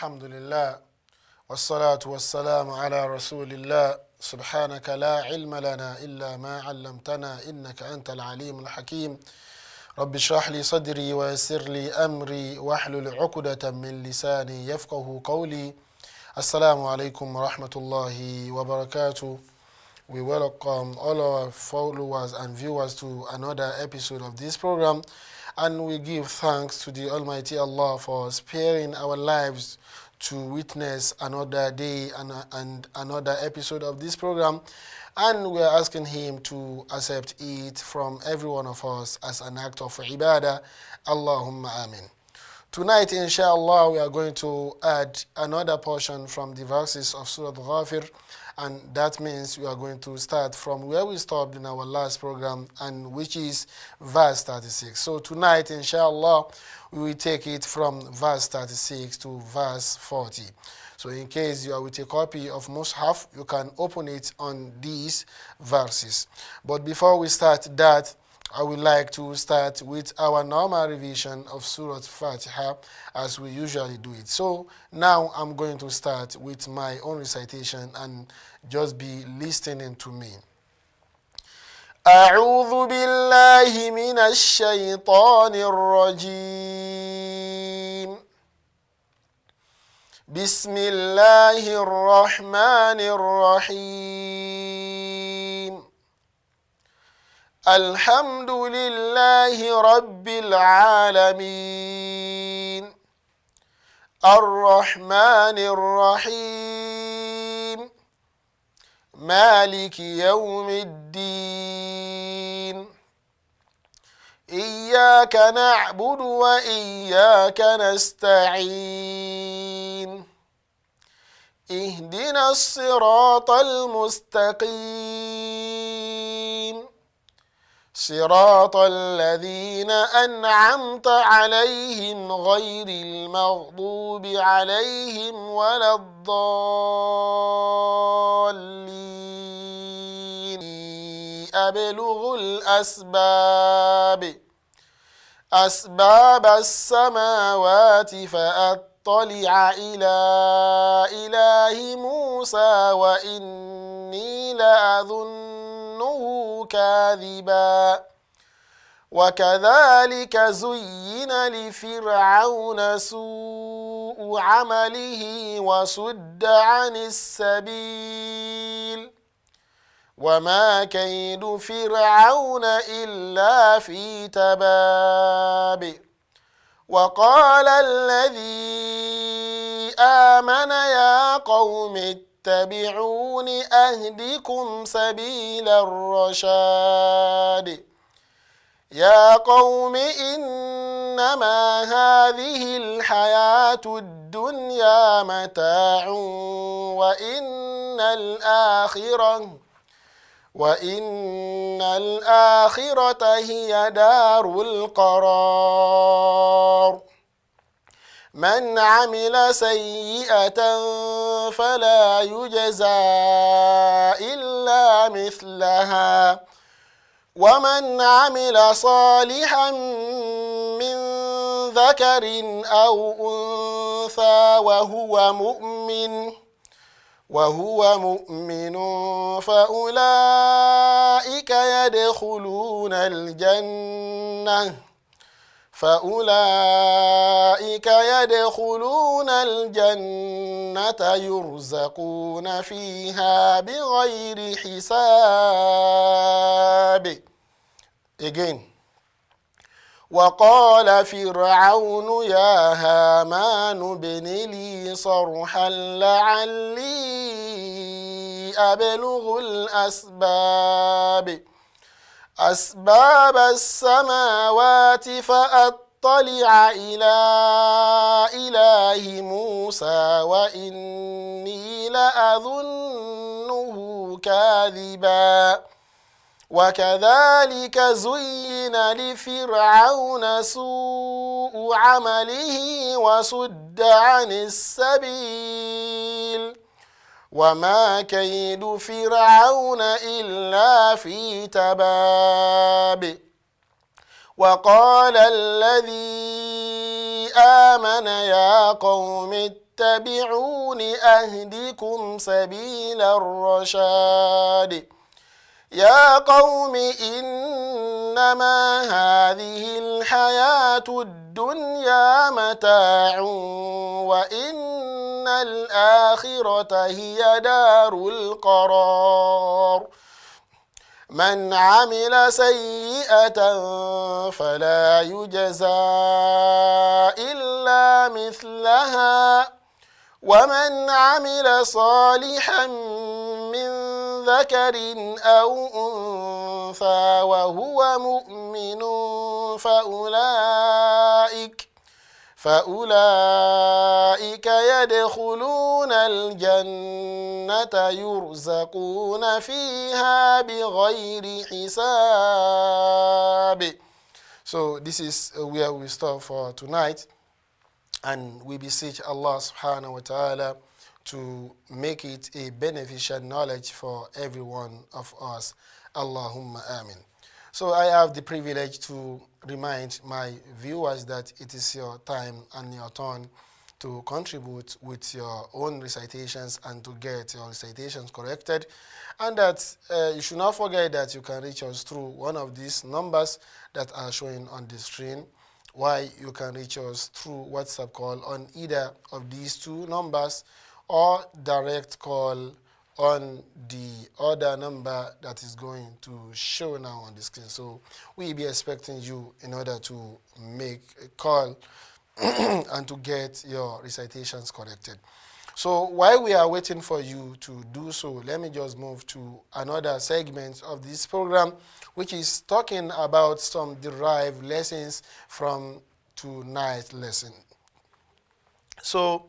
الحمد لله والصلاة والسلام على رسول الله. سبحانك لا علم لنا إلا ما علمتنا إنك أنت العليم الحكيم. رب اشرح لي صدري ويسر لي أمري واحلل عقدة من لساني يفقه قولي. Assalamu alaikum wa rahmatullahi wa barakatuh. We welcome all our followers and viewers to another episode of this program, and we give thanks to the Almighty Allah for sparing our lives to witness another day and another episode of this program, and we are asking Him to accept it from every one of us as an act of ibadah. Allahumma amin. Tonight, inshallah, we are going to add another portion from the verses of Surah Ghafir, and that means we are going to start from where we stopped in our last program, and which is verse 36. So tonight, inshallah, we will take it from verse 36 to verse 40. So in case you are with a copy of Mus'haf, you can open it on these verses. But before we start that, I would like to start with our normal revision of Surah Fatiha as we usually do it. So now I'm going to start with my own recitation and just be listening to me. أعوذ بالله من الشيطان الرجيم. بسم الله الرحمن الرحيم. الحمد لله رب العالمين الرحمن الرحيم مالك يوم الدين إياك نعبد وإياك نستعين اهدنا الصراط المستقيم صراط الذين أنعمت عليهم غير المغضوب عليهم ولا الضالين. أبلغ أسباب السماوات فأطلع إلى إله موسى وإني لأظنه كاذبا وكذلك زين لفرعون سوء عمله وصد عن السبيل وما كيد فرعون إلا في تباب. وقال الذي آمن يا قوم اتبعون أهدكم سبيل الرشاد. يا قوم إنما هذه الحياة الدنيا متاع وإن الآخرة هي دار القرار. من عمل سيئة فلا يجزى إلا مثلها ومن عمل صالحا من ذكر أو أنثى وهو مؤمن فأولئك يدخلون الجنة يرزقون فيها بغير حساب. Again. وقال فرعون يا هامان ابن لي صرحا لعلي أبلغ أسباب السماوات فأطلع إلى إله موسى وإني لأظنه كاذبا وكذلك زين لفرعون سوء عمله وصد عن السبيل وما كيد فرعون إلا في تباب. وقال الذي آمن يا قوم اتبعون أهدكم سبيل الرشاد يا قوم إنما هذه الحياة الدنيا متاع وإن الآخرة هي دار القرار من عمل سيئة فلا يجزى إلا مثلها ومن عمل صالحا من ذكر أو أنثى وهو مؤمن فأولئك يدخلون الجنة يرزقون فيها بغير حساب. So this is where we stop for tonight, and we beseech Allah subhanahu wa ta'ala to make it a beneficial knowledge for every one of us. Allahumma amin. So I have the privilege to remind my viewers that it is your time and your turn to contribute with your own recitations and to get your recitations corrected, and that you should not forget that you can reach us through one of these numbers that are showing on the screen, while you can reach us through WhatsApp call on either of these two numbers, or direct call on the other number that is going to show now on the screen. So we'll be expecting you in order to make a call and to get your recitations corrected. So while we are waiting for you to do so, let me just move to another segment of this program, which is talking about some derived lessons from tonight's lesson. So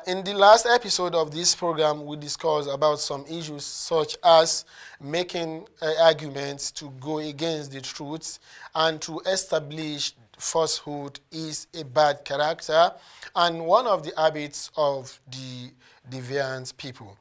in the last episode of this program, we discussed about some issues such as making arguments to go against the truth and to establish falsehood is a bad character and one of the habits of the deviant people.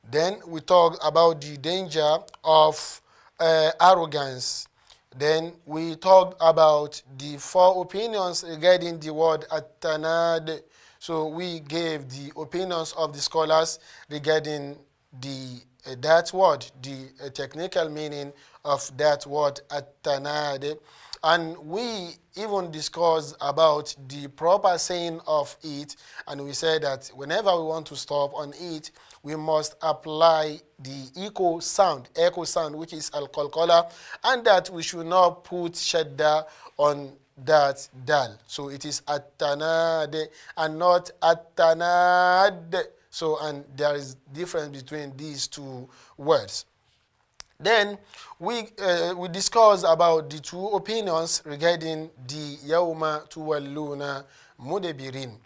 Then we talked about the danger of arrogance. Then we talked about the 4 opinions regarding the word at-tanad. So we gave the opinions of the scholars regarding that word, the technical meaning of that word at-tanad. And we even discussed about the proper saying of it, and we said that whenever we want to stop on it, we must apply the echo sound, which is al-qalqala, and that we should not put shadda on that dal. So it is at-tanad and not at-tanad. So, and there is difference between these two words. Then we discussed about the 2 opinions regarding the Yawma Tuwalluna Mudebirin.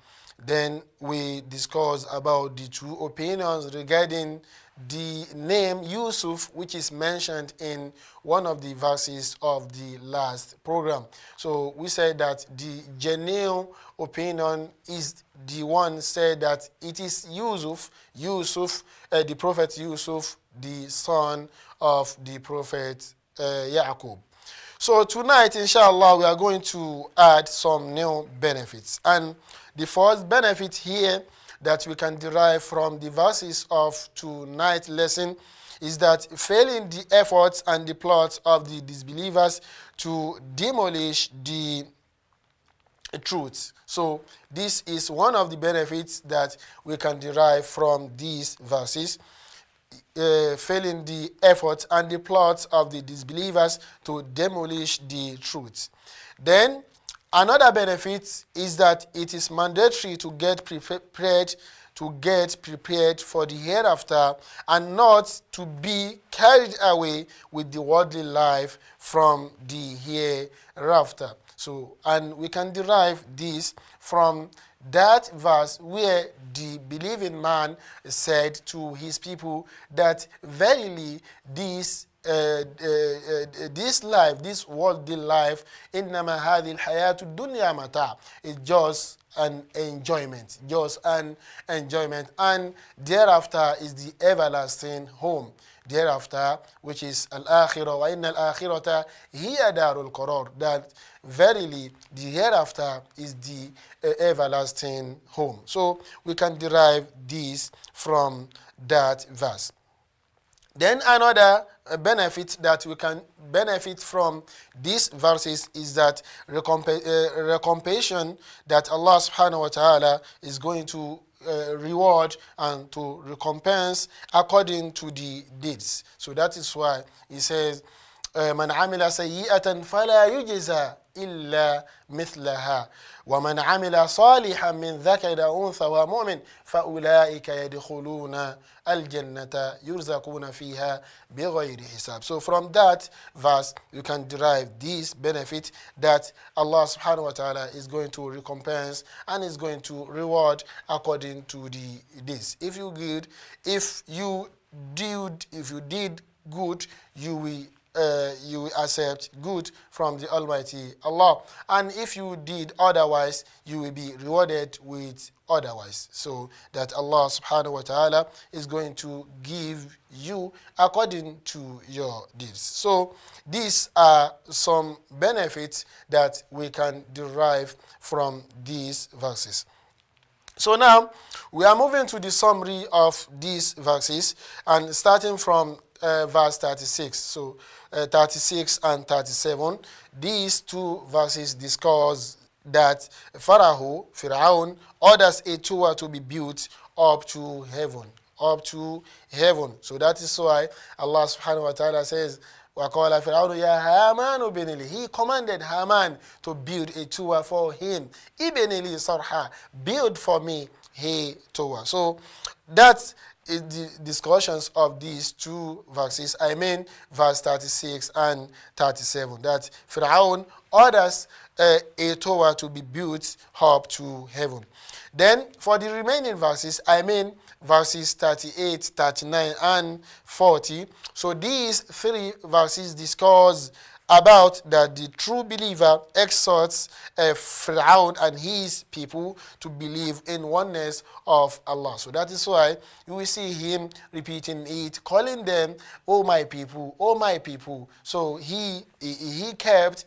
Then we discussed about the 2 opinions regarding the name Yusuf, which is mentioned in one of the verses of the last program. So we said that the genuine opinion is the one said that it is Yusuf, the prophet Yusuf, the son of the prophet Yaqub. So tonight, inshallah, we are going to add some new benefits. And the first benefit here that we can derive from the verses of tonight's lesson is that failing the efforts and the plots of the disbelievers to demolish the truth. So this is one of the benefits that we can derive from these verses. Failing the efforts and the plots of the disbelievers to demolish the truth. Then another benefit is that it is mandatory to get prepared for the hereafter and not to be carried away with the worldly life from the hereafter. So, and we can derive this from that verse where the believing man said to his people that verily this life, this worldly life, innama hadhihi al-hayatu dunya mata, is just an enjoyment, and thereafter is the everlasting home. the hereafter, which is al-akhirah, wa inna al-akhirata hiya darul qarar, that verily the hereafter is the everlasting home. So we can derive this from that verse. Then another benefit that we can benefit from these verses is that recompense that Allah subhanahu wa ta'ala is going to reward and to recompense according to the deeds. So that is why he says, من عمل سيئة فلا يجزى إلا مثلها ومن عمل صالحا من ذكر أو أنثى وهو مؤمن فأولئك يدخلون الجنة يرزقون فيها بغير حساب. So from that verse you can derive this benefit that Allah subhanahu wa ta'ala is going to recompense and is going to reward according to the deeds. If you did good, you will accept good from the Almighty Allah. And if you did otherwise, you will be rewarded with otherwise. So that Allah subhanahu wa ta'ala is going to give you according to your deeds. So these are some benefits that we can derive from these verses. So now we are moving to the summary of these verses and starting from verse 36. So 36 and 37, these two verses discuss that Pharaoh orders a tower to be built up to heaven. So that is why Allah subhanahu wa ta'ala says, وَقَالَ فِرْعَوْنُ يَا هَامَانُ بِنِ لِي. He commanded Haman to build a tower for him. إِبْنِ لِي صَرْحًا. Build for me a tower. So that is the discussions of these two verses. I mean verse 36 and 37. That Pharaoh orders a tower to be built up to heaven. Then for the remaining verses, I mean verses 38, 39, and 40. So these three verses discuss about that the true believer exhorts Pharaoh and his people to believe in oneness of Allah. So that is why you will see him repeating it, calling them, "Oh my people, oh my people." So he kept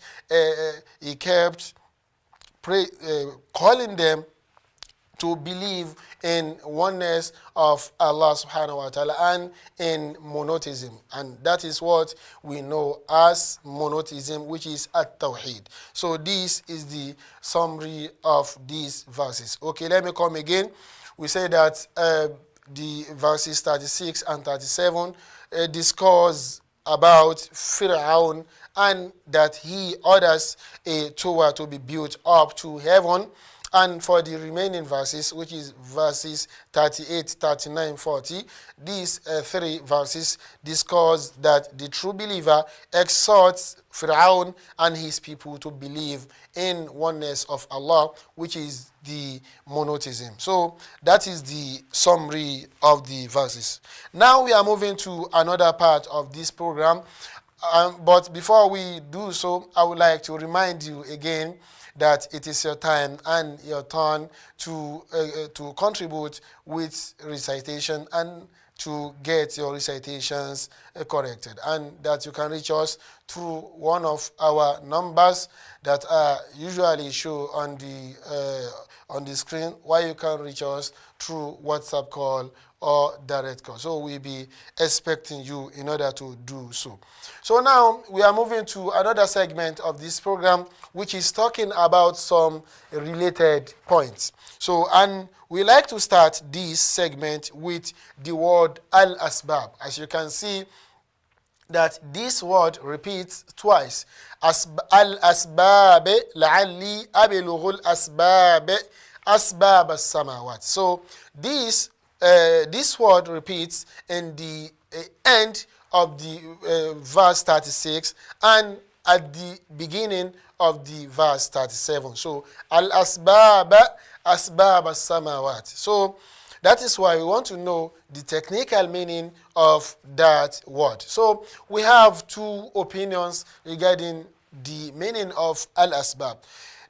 calling them to believe in oneness of Allah subhanahu wa ta'ala and in monotheism. And that is what we know as monotheism, which is at-tawheed. So this is the summary of these verses. Okay, let me come again. We say that the verses 36 and 37 discuss about Pharaoh and that he orders a tower to be built up to heaven. And for the remaining verses, which is verses 38, 39, 40, these three verses discuss that the true believer exhorts Pharaoh and his people to believe in oneness of Allah, which is the monotheism. So that is the summary of the verses. Now we are moving to another part of this program. But before we do so, I would like to remind you again that it is your time and your turn to contribute with recitation and to get your recitations corrected, and that you can reach us through one of our numbers that are usually shown on the screen, while you can reach us through WhatsApp call or direct call. So we'll be expecting you in order to do so. So now we are moving to another segment of this program, which is talking about some related points. So, and we like to start this segment with the word al-asbab. As you can see, that this word repeats twice. Al-asbab la'alli abilughul asbab asbab as-samawat. So this word repeats in the end of the verse 36 and at the beginning of the verse 37. So al-asbab asbab as-samawat. So that is why we want to know the technical meaning of that word. So we have two opinions regarding the meaning of al-asbab.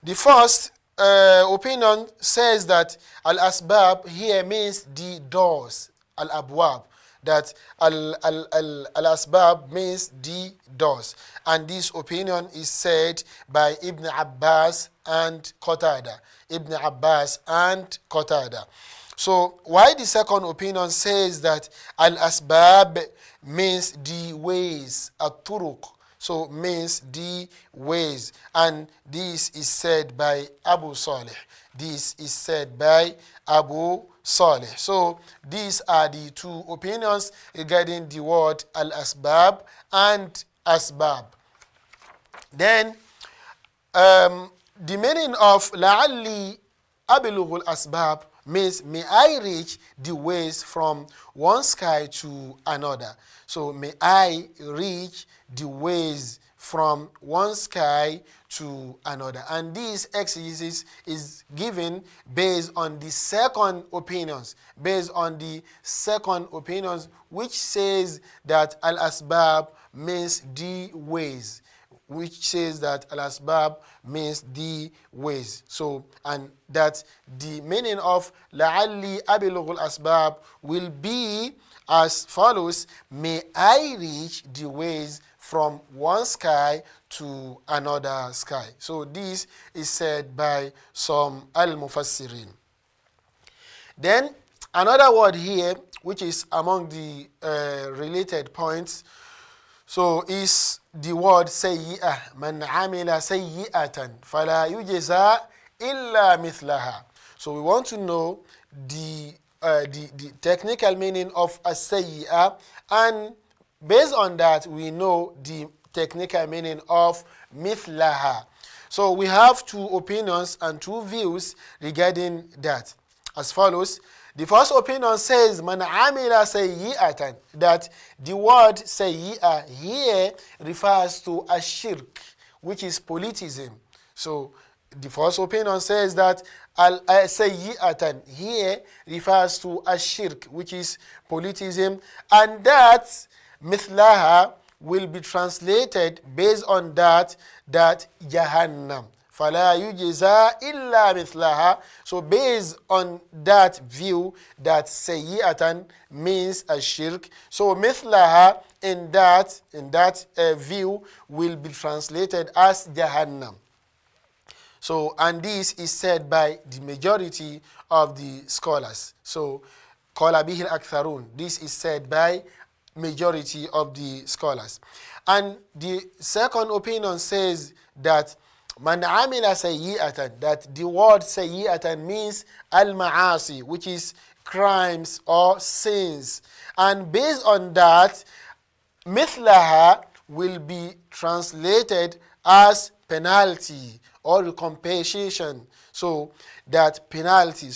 The first opinion says that al-asbab here means the doors, al-abwab, that al-asbab means the doors. And this opinion is said by Ibn Abbas and Qatada. Ibn Abbas and Qatada. So why the second opinion says that al-asbab means the ways, at-turuq, so means the ways. And this is said by Abu Salih. This is said by Abu Salih. So these are the two opinions regarding the word al-asbab and asbab. Then the meaning of la'alli abilughul asbab means may I reach the ways from one sky to another. So may I reach the ways from one sky to another. And this exegesis is given based on the second opinions, which says that al-asbab means the ways, So, and that the meaning of la'alli abilughul asbab will be as follows: may I reach the ways from one sky to another sky. So this is said by some al-mufassirin. Then another word here, which is among the related points, so is the word sayyi'ah. Man amila sayyi'atan fala yujza illa mithlaha. So we want to know the technical meaning of a sayyi'ah, and based on that we know the technical meaning of mithlaha. So we have two opinions and two views regarding that as follows. The first opinion says man amila sayyi'atan, that the word sayyi'ah here refers to a shirk, which is polytheism. So the first opinion says that sayyi'atan here refers to a shirk, which is polytheism, and that mithlaha will be translated based on that Jahannam. فَلَا يُجْزَى إِلَّا مِثْلَهَا. So based on that view that sayyi'atan means a shirk, so mithlaha in that view will be translated as Jahannam. So, and this is said by the majority of the scholars. So, qala bihi al-aktharun. This is said by majority of the scholars. And the second opinion says that man amila sayyi'atan, that the word sayyi'atan means al-ma'asi, which is crimes or sins. And based on that, mithlaha will be translated as penalty or compensation. So that penalty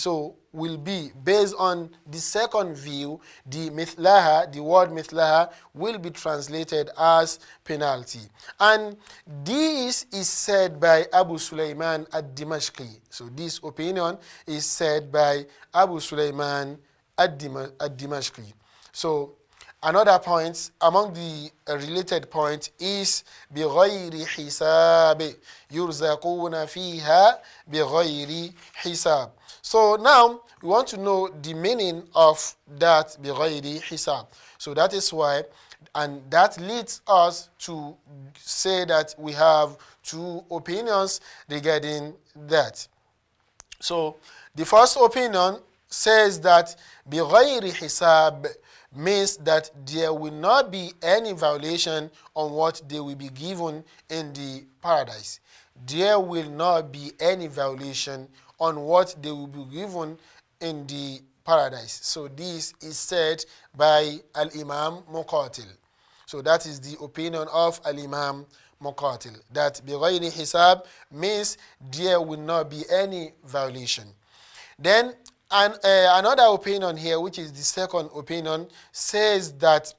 will be based on the second view, the word mithlaha will be translated as penalty. And this is said by Abu Sulaiman ad-Dimashqi. So this opinion is said by Abu Sulaiman ad-Dimashqi. So another point among the related point is بِغَيْرِ حِسَابٍ يُرْزَقُونَ فِيهَا بِغَيْرِ حِسَابٍ. So now we want to know the meaning of that بِغَيْرِ حِسَابٍ. So that is why, and that leads us to say that we have two opinions regarding that. So the first opinion says that بِغَيْرِ حِسَابٍ means that there will not be any violation on what they will be given in the paradise. There will not be any violation on what they will be given in the paradise. So this is said by Al-Imam Muqatil. So that is the opinion of Al-Imam Muqatil, that بِغَيْرِ hisab means there will not be any violation. Then and another opinion here, which is the second opinion, says that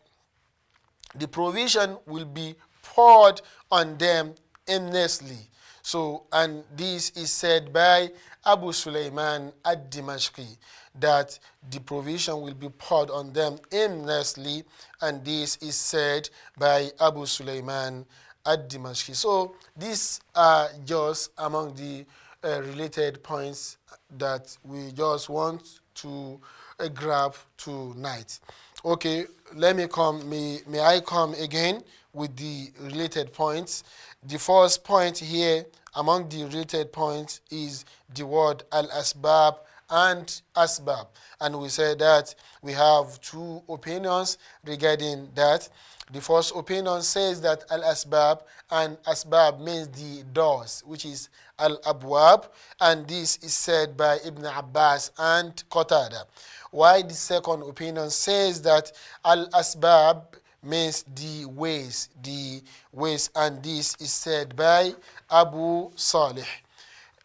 the provision will be poured on them endlessly. So, and this is said by Abu Sulaiman ad-Dimashqi, that the provision will be poured on them endlessly, and this is said by Abu Sulaiman ad-Dimashqi. So, these are just among the related points that we just want to grab tonight. Okay, let me come. May I come again with the related points? The first point here among the related points is the word al asbab and asbab, and we said that we have two opinions regarding that. The first opinion says that al asbab and asbab means the doors, which is al abwab, and this is said by Ibn Abbas and Qatada. Why the second opinion says that al asbab means the ways, and this is said by Abu Salih.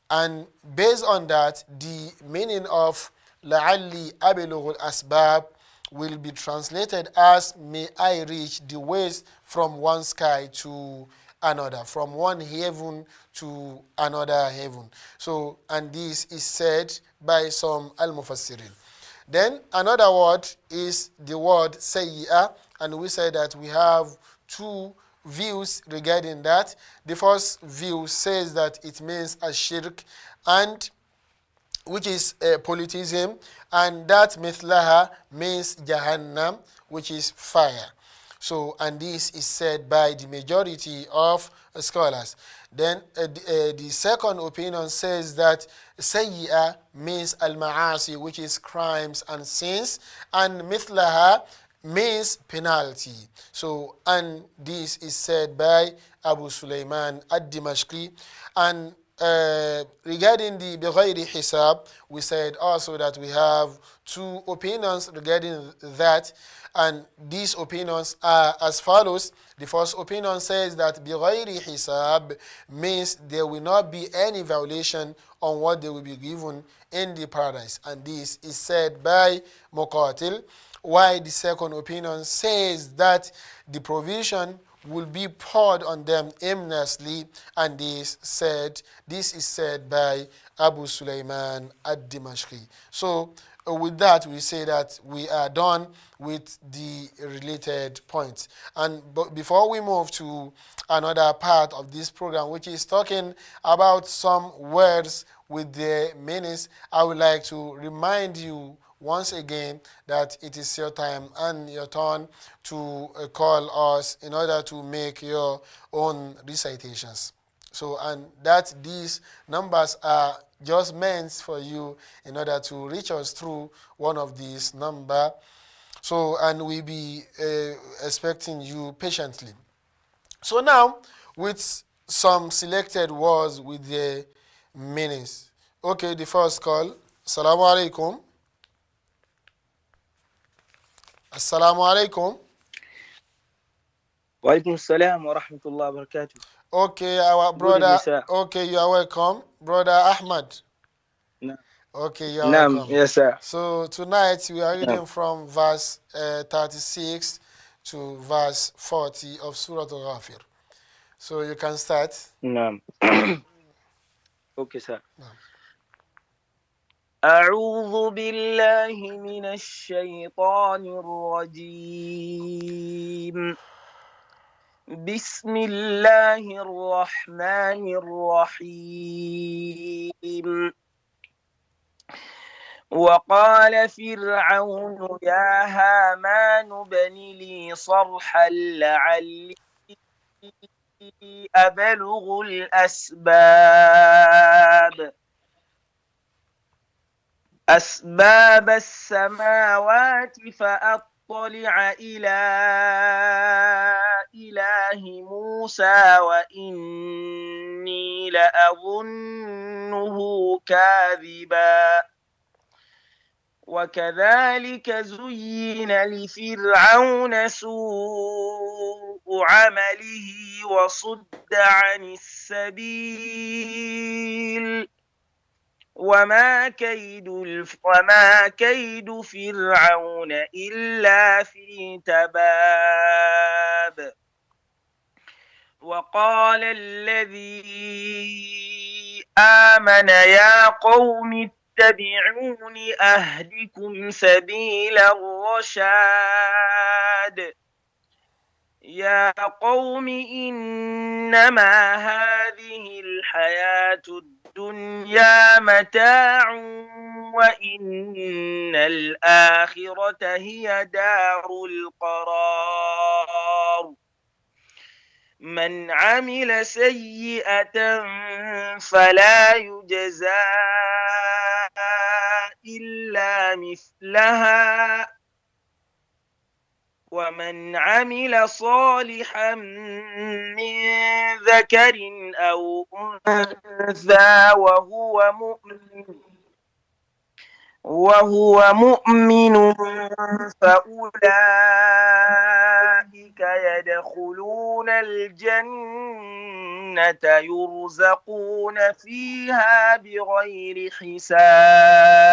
And based on that, the meaning of لَعَلِّي أَبْلُغُ الْأَسْبَابِ will be translated as may I reach the ways from one sky to another, from one heaven to another heaven. So, and this is said by some al-mufassirin. Then another word is the word sayyi'ah, and we say that we have two views regarding that. The first view says that it means a shirk, and which is polytheism, and that mithlaha means jahannam, which is fire. So, and this is said by the majority of scholars. Then the second opinion says that sayyi'ah means al-ma'asi, which is crimes and sins, and mithlaha means penalty. So, and this is said by Abu Sulaiman ad-Dimashqi. And regarding the bighayri hisab, we said also that we have two opinions regarding that, and these opinions are as follows. The first opinion says that bighayri hisab means there will not be any violation on what they will be given in the paradise, and this is said by Muqatil. While the second opinion says that the provision will be poured on them aimlessly, and this is said by Abu Sulaiman ad-Dimashqi. So with that, we say that we are done with the related points. And before we move to another part of this program, which is talking about some words with their meanings, I would like to remind you once again that it is your time and your turn to call us in order to make your own recitations. So, and that these numbers are just meant for you in order to reach us through one of these numbers. So, and we'll be expecting you patiently. So now, with some selected words with their meanings. Okay, the first call. Assalamu alaikum. Assalamu alaikum. Wa alaikum assalam wa rahmatullahi wa barakatuh. Okay, our brother. Okay, you are welcome. Brother Ahmad. No. Okay, you are welcome. Yes, sir. So tonight we are reading from verse 36 to verse 40 of Surah Ghafir. So you can start. No. Okay, sir. No. أعوذ بالله من الشيطان الرجيم. بسم الله الرحمن الرحيم. وقال فرعون يا هامان ابن لي صرحا لعلي أبلغ أسباب السماوات فأطلع إلى إله موسى وإني لأظنه كاذبا وكذلك زين لفرعون سوء عمله وصد عن السبيل وما كيد فرعون إلا في تباب وقال الذي آمن يا قوم اتبعون أهدكم سبيل الرشاد يا قوم إنما هذه الحياة الدنيا متاع وإن الآخرة هي دار القرار من عمل سيئة فلا يجزى إلا مثلها ومن عمل صالحا من ذكر أو أنثى وهو مؤمن فأولئك يدخلون الجنة يرزقون فيها بغير حساب.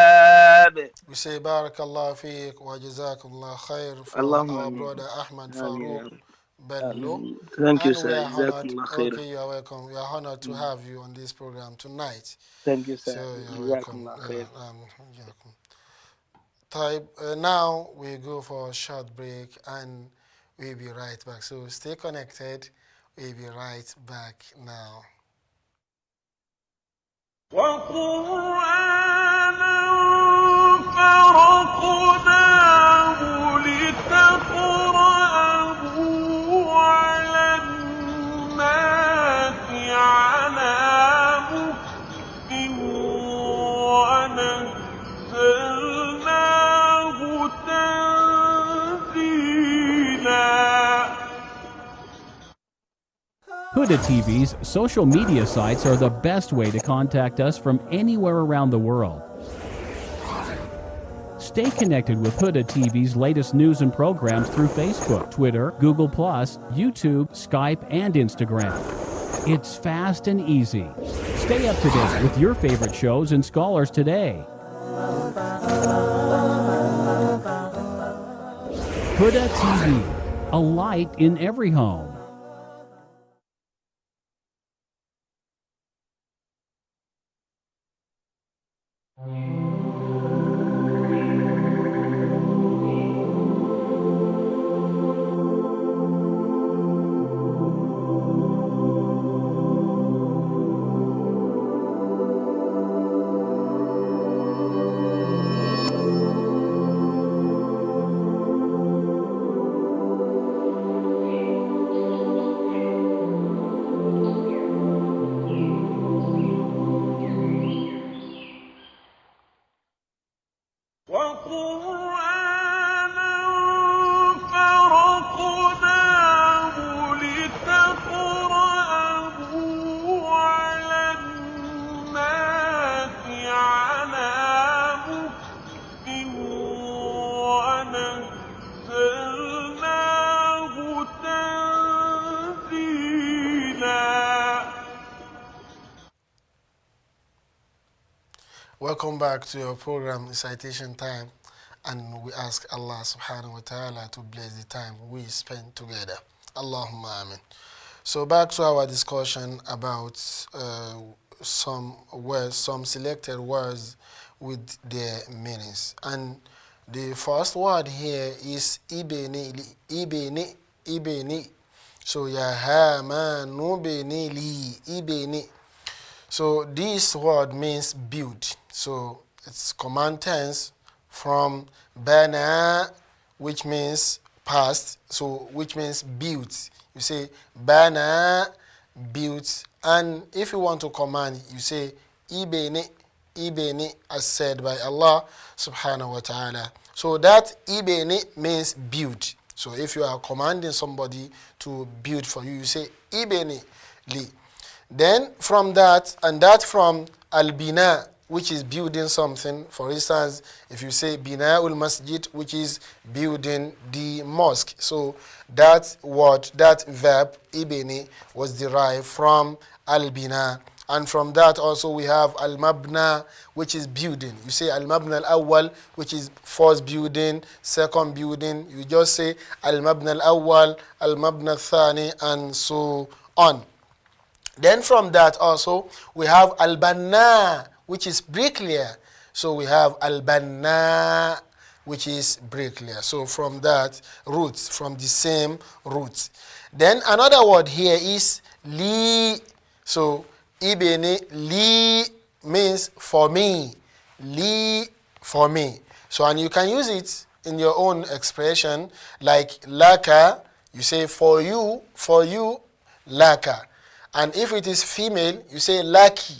We say Barakallah Fiqh wa Jazakallah Khair for Allahumma our ameen. brother Ahmad Ameen ya Farouk Rabbi. Bello. Thank you, And we sir. are honored. Jazakumullah khairan. Okay, you are welcome. We are honored to have you on this program tonight. Thank you, So sir. you're welcome. Jazakumullah khair. You're welcome. Now we go for a short break and we'll be right back. So stay connected. We'll be right back now. وقرآنا فرقناه لتقرأه على الناس على مكث ونزلناه تنزيلا. Huda TV's social media sites are the best way to contact us from anywhere around the world. Stay connected with Huda TV's latest news and programs through Facebook, Twitter, Google+, YouTube, Skype, and Instagram. It's fast and easy. Stay up to date with your favorite shows and scholars today. Huda TV, a light in every home. وقرآنا فرقناه لتقرأه على الناس على مكث ونزلناه تنزيلا. Welcome back to your program, Recitation Time, and we ask Allah subhanahu wa ta'ala to bless the time we spend together. Allahumma amin. So back to our discussion about some words, some selected words with their meanings. And the first word here is ibeni. So ya ha ma nu beni li ibeni. So this word means build. So it's command tense from bana, which means past, so which means built. You say bana, built. And if you want to command, you say ibeni, as said by Allah subhanahu wa ta'ala. So that ibeni means build. So if you are commanding somebody to build for you, you say ibeni li. Then from that, and that from al-bina, which is building something. For instance, if you say bina'ul masjid, which is building the mosque. So that word, that verb, ibni, was derived from al-bina. And from that also we have al-mabna, which is building. You say al-mabna al-awwal, which is first building, second building. You just say al-mabna al-awwal, al-mabna al-thani, and so on. Then from that also we have al-banna, which is bricklayer. So we have al-banna, which is bricklayer. So from that root, from the same root. Then another word here is li. So ibni li means for me. li for me. So, and you can use it in your own expression, like laka, you say for you, laka. And if it is female, you say laki.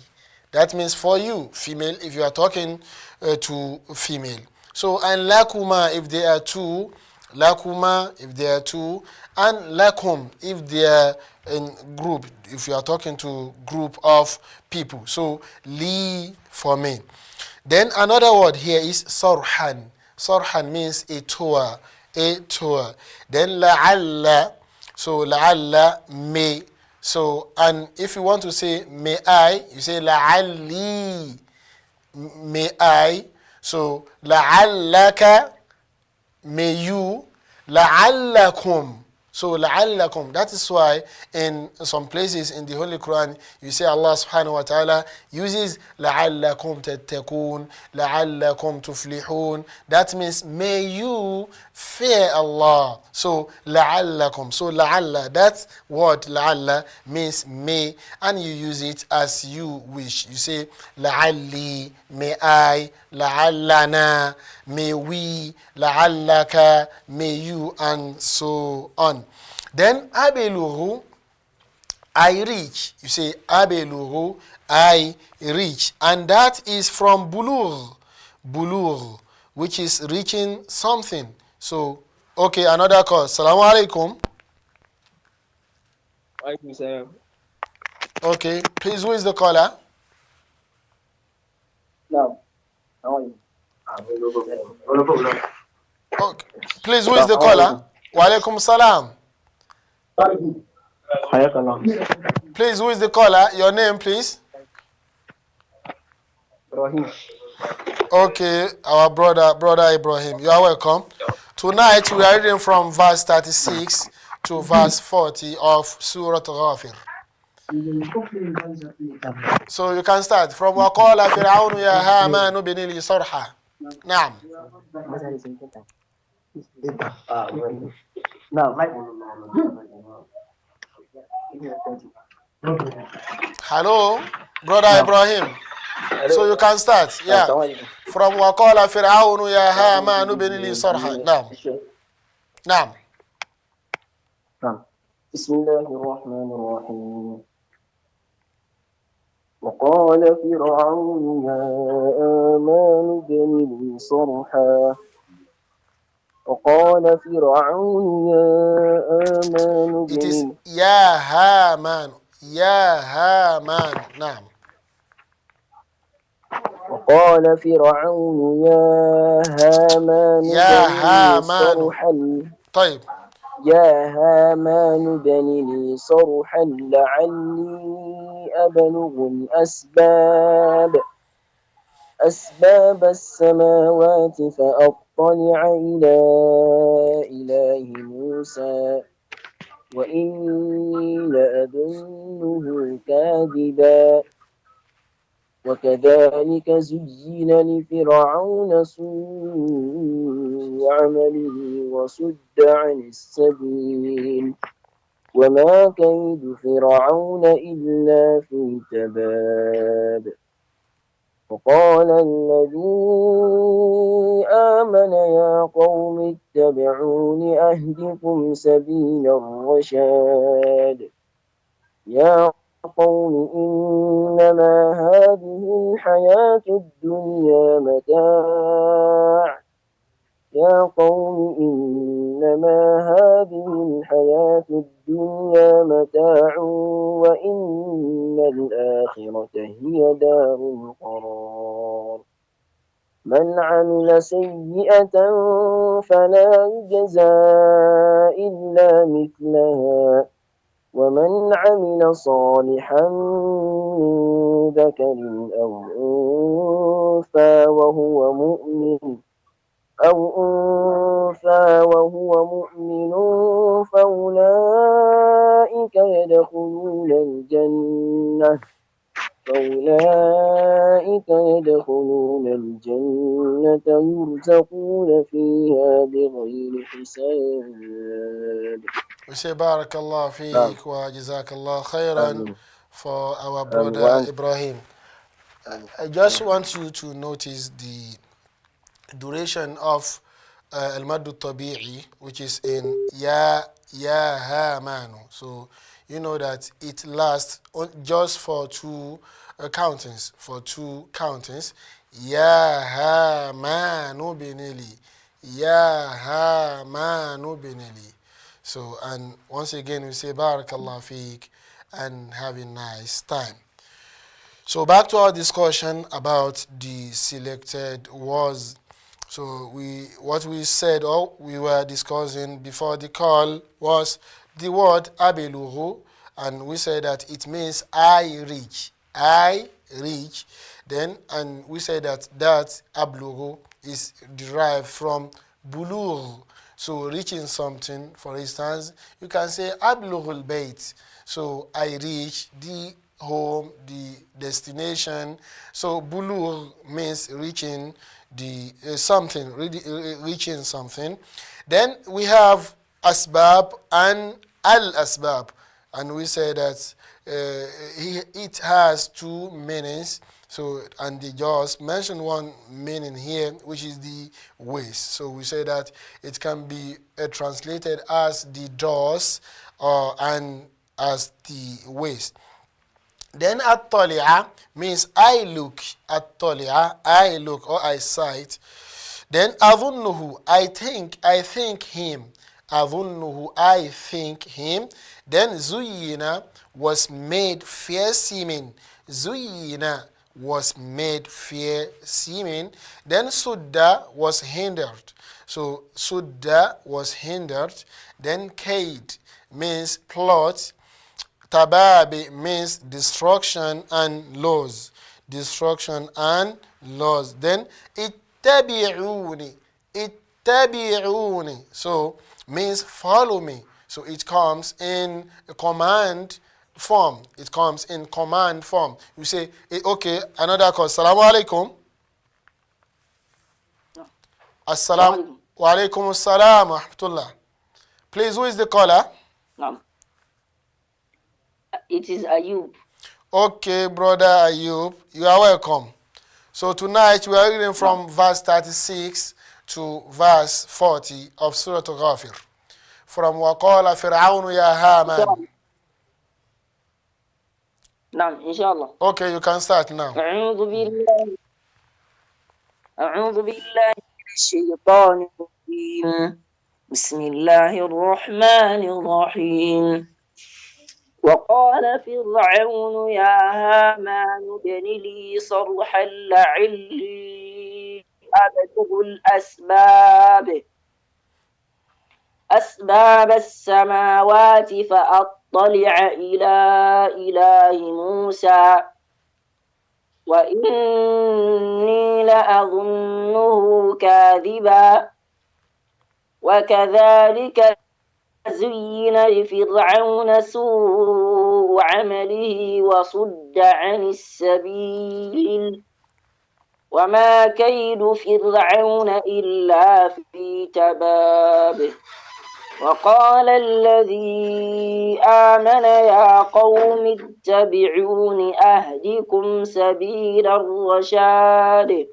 That means for you, female, if you are talking to female. So, and lakuma if they are two, lakuma if they are two, and lakum if they are in group, if you are talking to group of people. So, li for me. Then another word here is sarhan. Sarhan means a tour, a tour. Then la'alla, so la'alla, may. So, and if you want to say may I, you say la'alli, may I. So, la'allaka, may you, la'allakum. So, la'allakum. That is why in some places in the Holy Quran, you see Allah subhanahu wa ta'ala uses la'allakum tattakun, la'allakum tuflihun. That means, may you fear Allah. So, la'allakum. So, la'alla, that word la'alla means may, and you use it as you wish. You say, la'alli, may I, la'allana, may we, la'allaka, may you, and so on. Then, abeluru, I reach. You say, abeluru, I reach. And that is from bulur, bulur, which is reaching something. So, okay, another call. Assalamu alaikum. Alaikum salam. Okay, please, who is the caller? No. How are you? Okay. Please, who is the caller? Wa alaikum salam. Please, who is the caller? Your name, please. Ibrahim. Okay, our brother Ibrahim. You are welcome. Tonight we are reading from verse 36 to verse 40 of Surah Ghafir. So you can start from وَقَالَ فِرْعَوْنُ يَا هَامَانُ ابْنِ لِي صَرْحًا. نعم. Hello, brother Ibrahim. So you can start. Yeah. From وَقَالَ فِرْعَوْنُ يَا هَامَانُ ابْنِ لِي صَرْحًا. نعم. نعم. بسم الله الرحمن الرحيم. وقال فرعون يا آمان ابن لي صرحا. وقال فرعون يا آمان ابن. It is يا هامان. يا هامان. نعم. وقال فرعون يا هامان يا ابن لي هامان. صرحا. طيب. يا هامان ابن لي صرحا لعلي أبلغ أسباب السماوات فأطلع إلى إله موسى وإني لأظنه كاذبا. وكذلك زين لفرعون سوء عمله وصد عن السبيل وما كيد فرعون إلا في تباب. وقال الذي آمن يا قوم اتبعون أهدكم سبيل الرشاد. يا قوم إنما هذه الحياة الدنيا متاع. يا قوم إنما هذه الحياة الدنيا متاع وإن الآخرة هي دار القرار. من عمل سيئة فلا يجزى إلا مثلها ومن عمل صالحا من ذكر أو أنثى وهو مؤمن فأولئك يدخلون الجنة يرزقون فيها بغير حساب. We say Barakallah fiik wa Jazakallah khairan for our brother Ibrahim. I just want you to notice the duration of al-mad al-tabi'i, which is in ya ha manu. So you know that it lasts just for two countings. For two countings, ya ha manu binili, ya ha manu binili. So, and once again we say barakallah fiqh and have a nice time. So back to our discussion about the selected words. So what we said or we were discussing before the call was the word abeluhu, and we said that it means I reach. I reach. Then and we said that abluhu is derived from bulugh. So reaching something, for instance, you can say ablughul bayt. So I reach the home, the destination. So bulugh means reaching the something, reaching something. Then we have asbab and al-asbab. And we say that it has two meanings. So, and they just mentioned one meaning here, which is the waist. So we say that it can be translated as the doors and as the waist. Then at-tali'a means I look. At-tali'a, I look or I sight. Then adhunnuhu, I think him. Adhunnuhu, I think him. Then zuyina was made fair seeming. Zuyina was made fair seeming. Then sudda was hindered. So sudda was hindered. Then kaid means plot. Tababi means destruction and laws. Destruction and laws. Then ittabi'uni. Ittabi'uni. So means follow me. So it comes in a command form. It comes in command form. You say, okay, another call. Assalamu alaikum. Assalamu alaikum assalam wa rahmatullah. Please, who is the caller? No. It is Ayub. Okay, brother Ayub, you are welcome. So tonight we are reading from verse 36 to verse 40 of Surah Ghafir. From وَقَالَ فِرْعَوْنُ يَا هَامَانُ. نعم إن شاء الله. Okay, you can start now. أعوذ بالله من الشيطان الرجيم. بسم الله الرحمن الرحيم. وقال فرعون يا هامان ابن لي صرحا لعلي أبلغ أسباب السماوات فأطلع إلى إله موسى وإني لأظنه كاذبا وكذلك زين لفرعون سوء عمله وصد عن السبيل وما كيد فرعون إلا في تباب وقال الذي آمن يا قوم اتبعون أهدكم سبيل الرشاد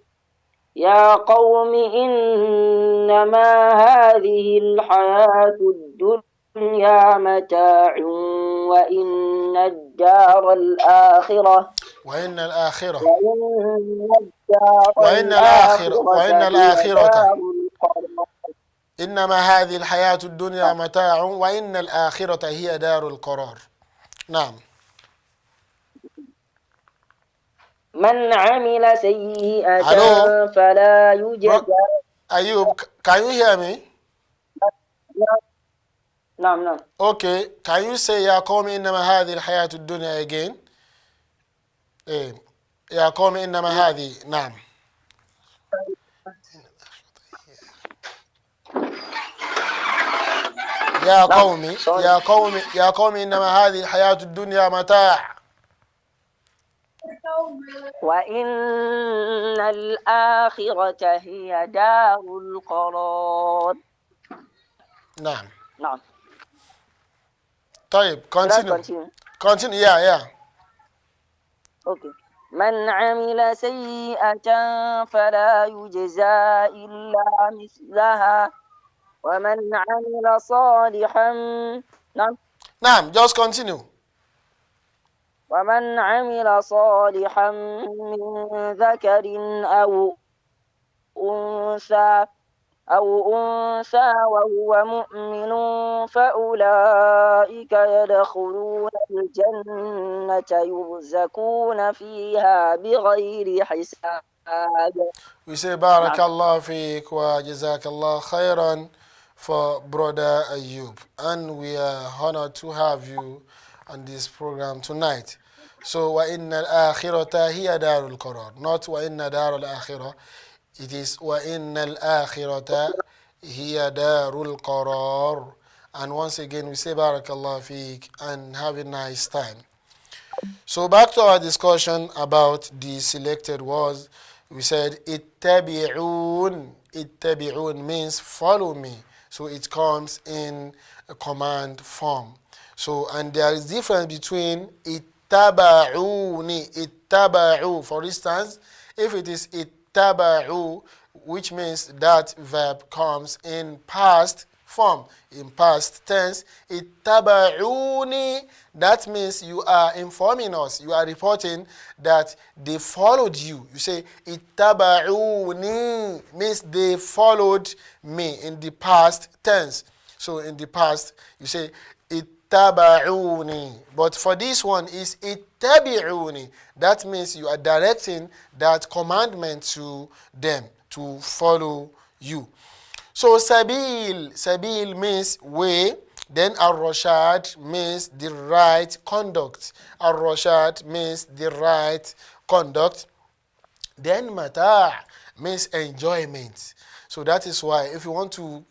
يا قوم إنما هذه الحياة الدنيا متاع وإن الدار الآخرة إنما هذه الحياة الدنيا متاع وإن الآخرة هي دار القرار. نعم. من عمل سيئة فلا يجزى. Ayub, can you hear me? نعم. Okay, can you say يا قوم إنما هذه الحياة الدنيا again? يا قوم إنما هذه. نعم. يا قوم إنما هذه الحياة الدنيا متاع وإن الآخرة هي دار القرار. نعم. نعم. طيب continue. Yeah. Okay. من عمل سيئة فلا يجزى إلا مثلها ومن عمل صالحا نعم Just continue. ومن عمل صالحا من ذكر أو أنثى وهو مؤمن فأولئك يدخلون الجنة يرزقون فيها بغير حساب. We say Barakallah fiqh wa Jazakallah khairan for brother Ayub. And we are honored to have you on this program tonight. So وَإِنَّ الْآخِرَةَ هِيَ دَارُ الْقَرَارِ. Not وَإِنَّ دَارُ الْآخِرَةِ. It is وَإِنَّ الْآخِرَةَ هِيَ دَارُ الْقَرَارِ. And once again we say Barakallah fiqh and have a nice time. So back to our discussion about the selected words. We said ittabi'un. Ittabi'un means follow me. So it comes in a command form. So and there is difference between ittaba'uni, ittaba'u. For instance, if it is ittaba'u, which means that verb comes in past form, in past tense, ittaba'uni, that means you are informing us, you are reporting that they followed you. You say ittaba'uni means they followed me in the past tense. So in the past you say ittaba'uni, but for this one is ittabi'uni. That means you are directing that commandment to them to follow you. So sabil means way. Then ar-rashad means the right conduct. Ar-rashad means the right conduct. Then mata' means enjoyment. So that is why if you want to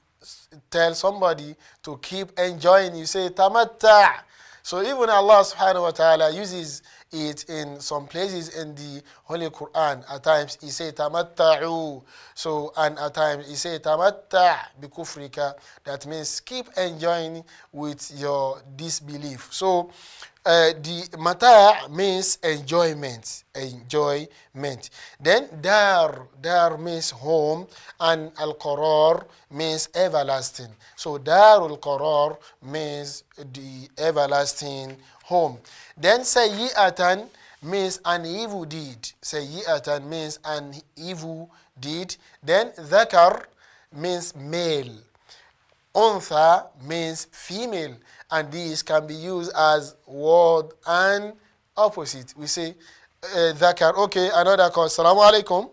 tell somebody to keep enjoying, you say tamatta'. So even Allah subhanahu wa ta'ala uses it in some places in the Holy Quran. At times he say tamatta'u. So and at times he say tamatta' bikufrika. That means keep enjoying with your disbelief. So the mata' means enjoyment. Then dar means home, and al-qarar means everlasting. So darul qarar means the everlasting home. Then sayyi'atan means an evil deed. Sayyi'atan means an evil deed. Then dhakar means male. Untha means female, and these can be used as word and opposite. We say dhakar. Okay, another call. Assalamu alaikum.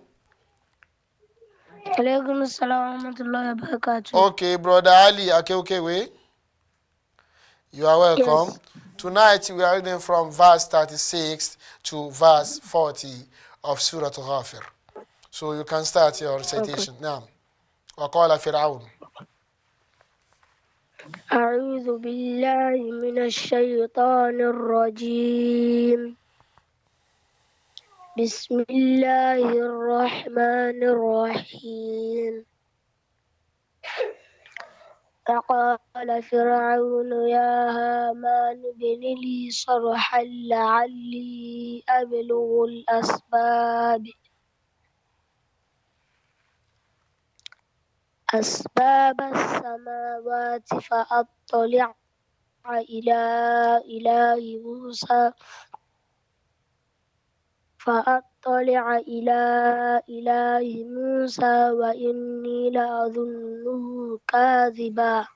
Alaikum assalam wa rahmatullahi wa barakatuh. Okay, brother Ali. Okay, wait. You are welcome. Yes. Tonight we are reading from verse 36 to verse 40 of Surah Ghafir. So you can start your recitation. Now, وقال فرعون. أعوذ بالله من الشيطان الرجيم. بسم الله الرحمن الرحيم. فقال فرعون يا هامان ابن لي صرحا لعلي أبلغ أسباب السماوات فأطلع إلى إله موسى وإني لأظنه كاذبا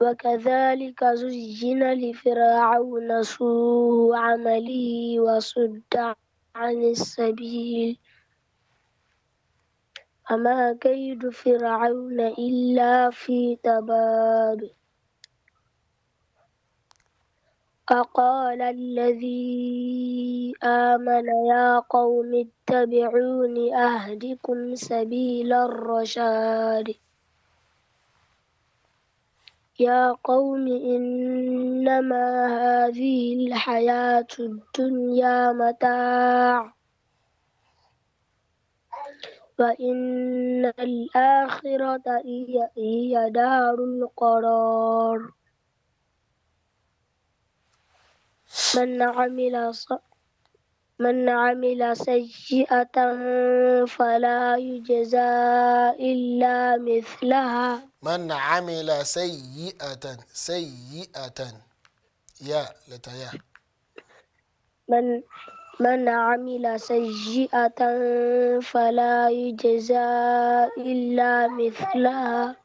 وكذلك زين لفرعون سوء عمله وصد عن السبيل وما كيد فرعون إلا في تباب فقال الذي آمن يا قوم اتبعوني أهدكم سبيل الرشاد يا قوم إنما هذه الحياة الدنيا متاع وإن الآخرة هي دار القرار من عمل من عمل سيئة فلا يجزى إلا مثلها. من عمل سيئة يا لتيا. من عمل سيئة فلا يجزى إلا مثلها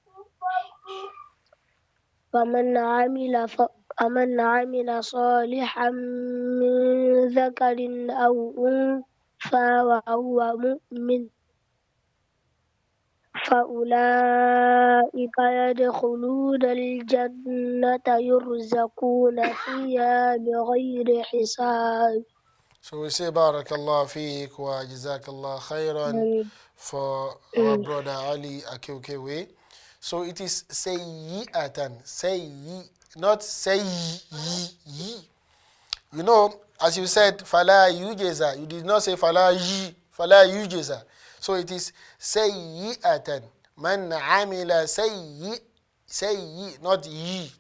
ومن عمل صالحا من ذكر أو أنثى وهو مؤمن فأولئك يدخلون الجنة يرزقون فيها بغير حساب. So we say Barakallah fiqh wa Jazakallah khairan for our brother Ali Akeokewe. So it is sayyi'atan, not sayyi. You know, as you said, fala yujeza. You did not say fala yujeza. So it is sayyi'atan. Man amila sayyi, not yi.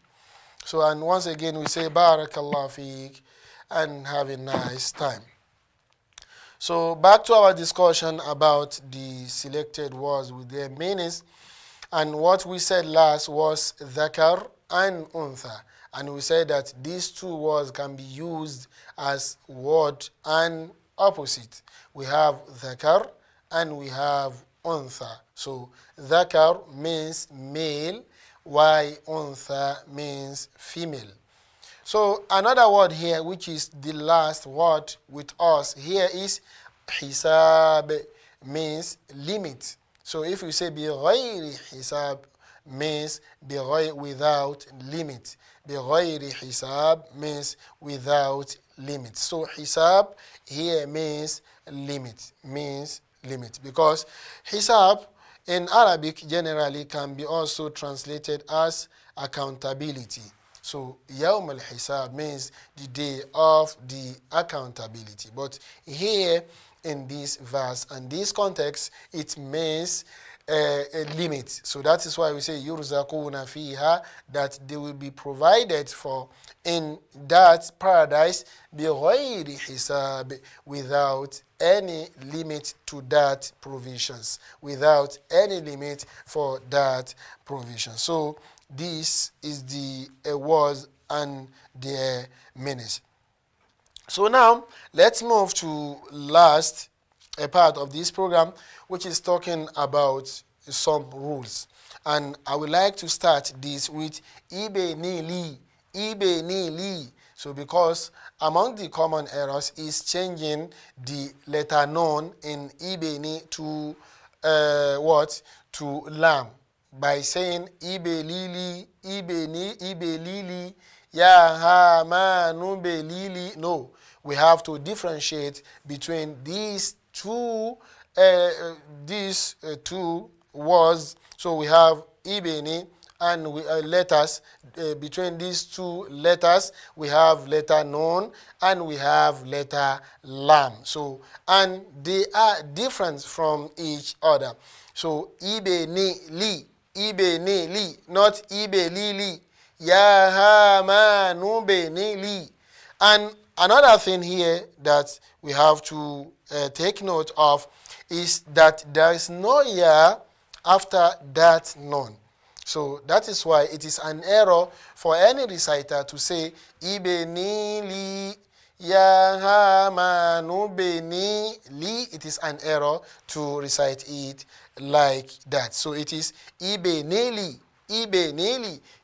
So and once again we say Barakallah fiqh and have a nice time. So back to our discussion about the selected words with their meanings. And what we said last was dhakar and untha. And we said that these two words can be used as word and opposite. We have dhakar and we have untha. So dhakar means male, while untha means female. So another word here, which is the last word with us here, is hisab, means limit. So if we say bighayri hisab, means without limit. Bighayri hisab means without limit. So hisab here means limit, because hisab in Arabic generally can be also translated as accountability. So Yawm al-Hisab means the day of the accountability. But here in this verse and this context, it means a limit. So that is why we say yurzaquna fiha, that they will be provided for in that paradise bighayri hisab, without any limit to that provisions, without any limit for that provision. So this is the words and their meanings. So now let's move to last a part of this program, which is talking about some rules. And I would like to start this with ibe ni li. So because among the common errors is changing the letter nun in ibe ni to to lam, by saying ibe lili, ya ha ma nu be lili. No, we have to differentiate between these two words. So we have ibeni and letters. Between these two letters, we have letter nun and we have letter lam. So, and they are different from each other. So ibeni li, not ibe lili. Ya ha ma nu be ni li. And another thing here that we have to take note of is that there is no ya after that nun. So that is why it is an error for any reciter to say ibe ni li ya ha ma nu be ni li. It is an error to recite it like that. So it is ibe ni li.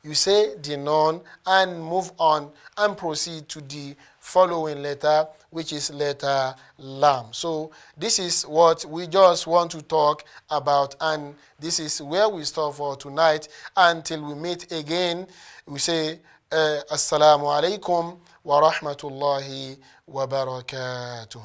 You say the nun and move on and proceed to the following letter, which is letter lam. So this is what we just want to talk about, and this is where we stop for tonight. Until we meet again, we say Assalamu alaikum wa rahmatullahi wa barakatuh.